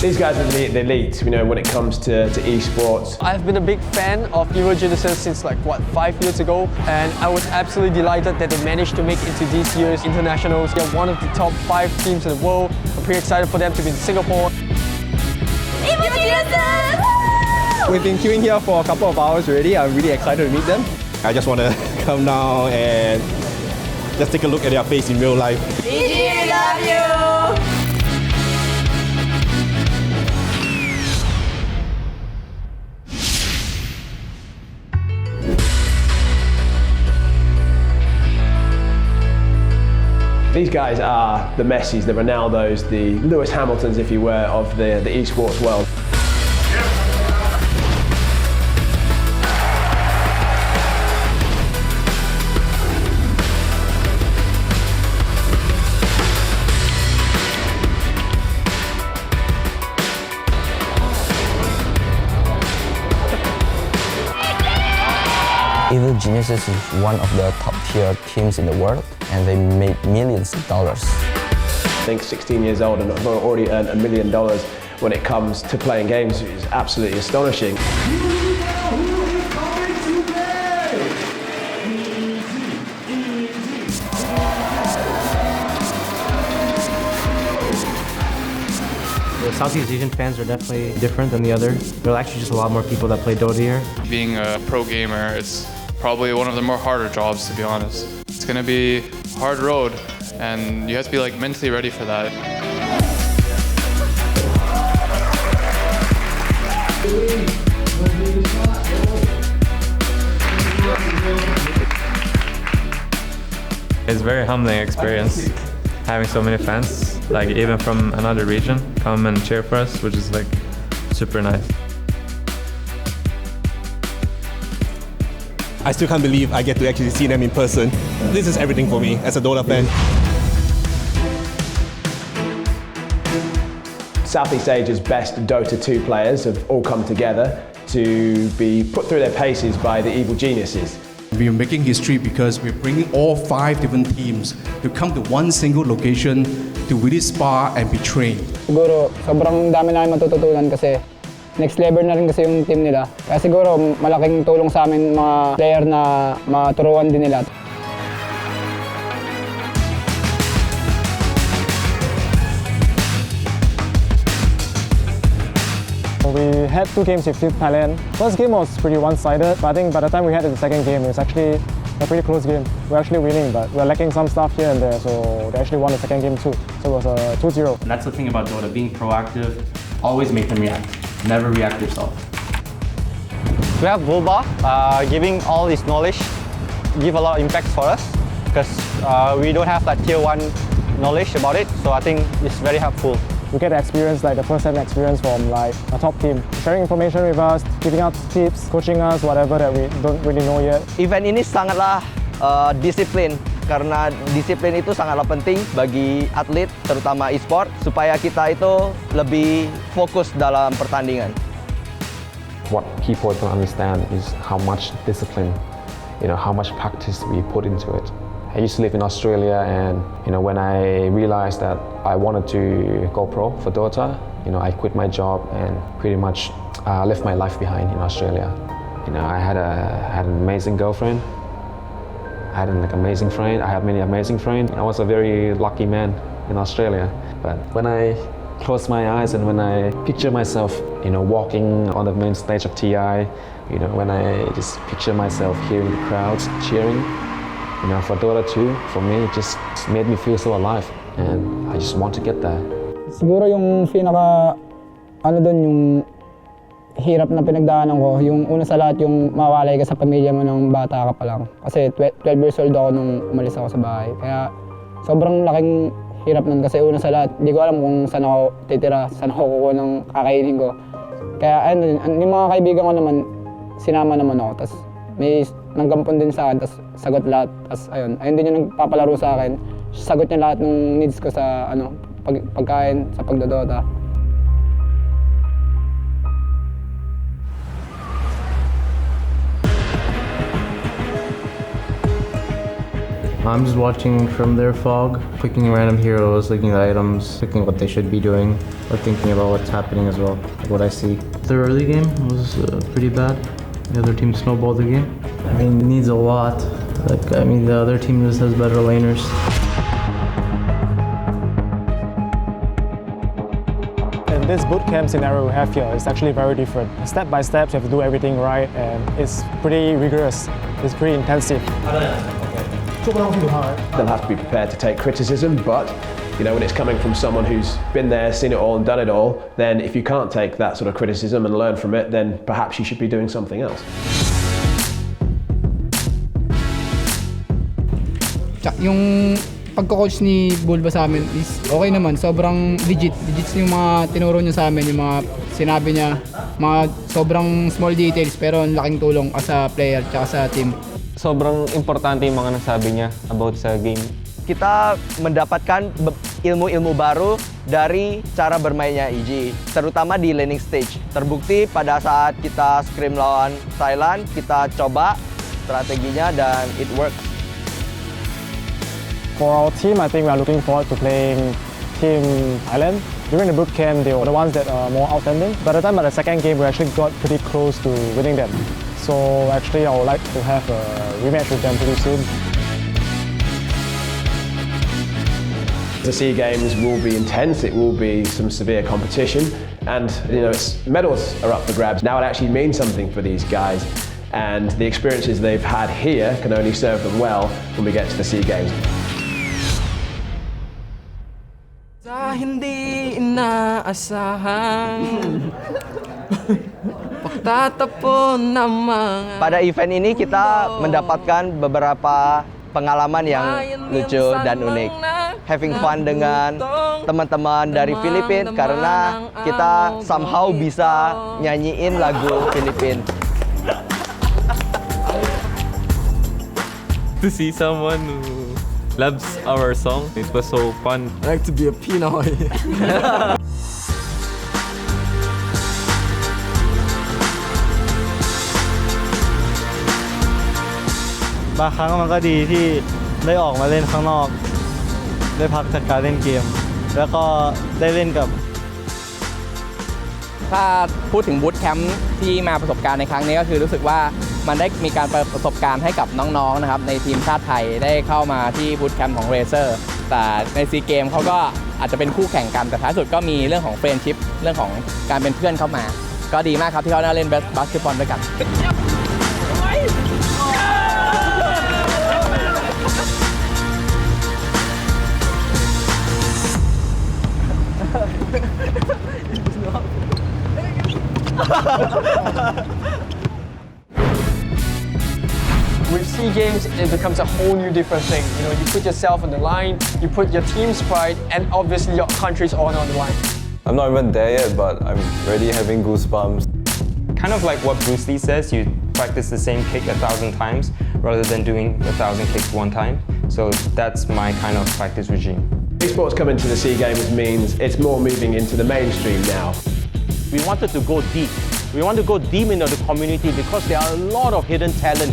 These guys are the elite, you know, when it comes to esports. I've been a big fan of Eurogenesis since 5 years ago, and I was absolutely delighted that they managed to make it into this year's internationals. They're one of the top 5 teams in the world. I'm pretty excited for them to be in Singapore. We've been queuing here for a couple of hours already. I'm really excited to meet them. I just want to come now and just take a look at their face in real life. EG, we love you! These guys are the Messis, the Ronaldos, the Lewis Hamiltons, if you were, of the esports world. Eurogenesis is one of the top-tier teams in the world, and they made millions of dollars. I think 16 years old and have already earned $1 million when it comes to playing games is absolutely astonishing. The Southeast Asian fans are definitely different than the other. There are actually just a lot more people that play Dota here. Being a pro gamer, it's probably one of the more harder jobs, to be honest. It's gonna be a hard road, and you have to be mentally ready for that. It's a very humbling experience, having so many fans, even from another region, come and cheer for us, which is super nice. I still can't believe I get to actually see them in person. This is everything for me as a Dota fan. Southeast Asia's best Dota 2 players have all come together to be put through their paces by the Evil Geniuses. We are making history because we're bringing all 5 different teams to come to one single location to really spar and be trained. Siguro, sobrang dami namin matututunan kasi next level na rin kasi yung team nila. Kaya siguro, malaking tulong sa amin mga player na maturuan din nila. We had 2 games with Thailand. First game was pretty one-sided, but I think by the time we had the second game, it was actually a pretty close game. We're actually winning, but we're lacking some stuff here and there, so they actually won the second game too. So it was a 2-0. And that's the thing about Dota, being proactive, always make them react. Never react yourself. We have Bulba giving all his knowledge, give a lot of impact for us, because we don't have that tier 1 knowledge about it, so I think it's very helpful. We get experience, the first-hand experience from a top team, sharing information with us, giving out tips, coaching us, whatever that we don't really know yet. Event ini sangatlah disiplin, karena disiplin itu sangatlah penting bagi atlet, terutama e-sport, supaya kita itu lebih fokus dalam pertandingan. What people don't understand is how much discipline, how much practice we put into it. I used to live in Australia, and when I realized that I wanted to go pro for Dota, I quit my job and pretty much left my life behind in Australia. I had an amazing girlfriend, I had an amazing friend, I have many amazing friends. I was a very lucky man in Australia. But when I close my eyes and when I picture myself, walking on the main stage of TI, when I just picture myself hearing the crowds cheering, for Dota 2, for me, it just made me feel so alive, and I just want to get there. Siguro yung yung hirap na pinagdaanan ko, yung una sa lahat yung mawalay ka sa pamilya mo ng bata ka pa lang. Kasi 12 years old ako nung umalis ako sa bahay. Kaya sobrang laking hirap nun kasi una sa lahat, hindi ko alam kung saan ako titira, saan ako kukuha ng kakainin ko. Kaya yung mga kaibigan ko naman, sinama naman ako. Tapos may nanggampon din sa akin, tapos sagot lahat. Tapos ayun din yung nagpapalaro sa akin. Sagot niya lahat ng needs ko sa pagkain, sa pagdodota. I'm just watching from their fog, clicking random heroes, looking at items, looking what they should be doing, or thinking about what's happening as well, like what I see. The early game was pretty bad. The other team snowballed the game. I mean, it needs a lot. The other team just has better laners. In this bootcamp scenario we have here, it's actually very different. Step by step, you have to do everything right, and it's pretty rigorous. It's pretty intensive. They'll have to be prepared to take criticism, but when it's coming from someone who's been there, seen it all and done it all, then if you can't take that sort of criticism and learn from it, then perhaps you should be doing something else. Yung pagko-coach ni Bulba sa amin is okay naman, sobrang legit. Legit yung mga tinuro niya sa amin, yung mga sinabi niya, mga sobrang small details pero ang laking tulong as a player tsaka sa team. Sobrang importante yung mga nasabi niya about sa game. Kita mendapatkan ilmu-ilmu baru dari cara bermainnya EG, terutama di laning stage. Terbukti pada saat kita scrim lawan Thailand, kita coba strateginya dan it works. For our team, I think we are looking forward to playing Team Thailand. During the bootcamp, they were the ones that are more outstanding. By the time of the second game, we actually got pretty close to winning them. So actually, I would like to have a rematch with them pretty soon. The SEA Games will be intense, it will be some severe competition, and medals are up for grabs. Now it actually means something for these guys, and the experiences they've had here can only serve them well when we get to the SEA Games. Sa hindi inaasahan pagtatapon ng mga... Pada event ini kita mendapatkan beberapa pengalaman yang lucu dan unik. Having fun dengan teman-teman dari Filipina karena kita somehow bisa nyanyiin lagu Filipina. To see someone who loves our song, it was so fun. I like to be a Pinoy.บางครั้งมันก็ดีที่ได้ออกมาเล่นข้างนอกได้พักจากการเล่นเกมแล้วก็ได้เล่นกับ ถ้าพูดถึงบูตแคมป์ที่มาประสบการณ์ในครั้งนี้ก็คือรู้สึกว่ามันได้มีการประสบการณ์ให้กับน้องๆนะครับในทีมชาติไทยได้เข้ามาที่บูตแคมป์ของเรเซอร์แต่ในซีเกมเขาก็อาจจะเป็นคู่แข่งกันแต่ท้ายสุดก็มีเรื่องของเฟรนด์ชิพเรื่องของการเป็นเพื่อนเข้ามาก็ดีมากครับที่เขาได้เล่นบาสเกตบอลด้วยกัน With SEA Games, it becomes a whole new different thing. You put yourself on the line, you put your team's pride, and obviously your country's honor on the line. I'm not even there yet, but I'm already having goosebumps. Kind of like what Bruce Lee says, you practice the same kick 1,000 times rather than doing 1,000 kicks one time. So that's my kind of practice regime. Esports coming to the SEA Games means it's more moving into the mainstream now. We wanted to go deep. We want to go deep into the community because there are a lot of hidden talent.